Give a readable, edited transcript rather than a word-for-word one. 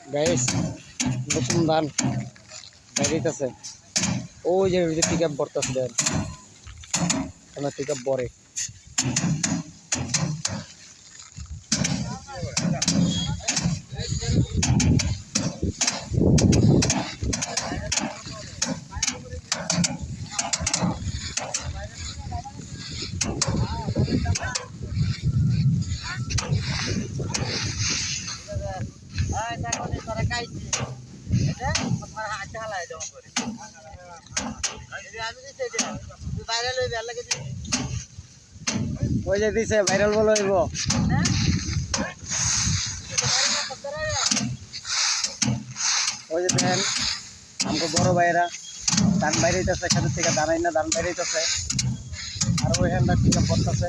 guys নতুন ধান বাইরেছে ওই যে পিক আপ বর্তাছে দেন আমার পিক আপ বরে ওই যে দিছে ভাইরাল বলো হইব ওই যে দেখেন আমাকে বড় ভাইরা ধান বাইরে হইতেছে খেতের থেকে দাঁড়াই না ধান বাইরে হইতেছে আর ওইখানটা ঠিক করতেছে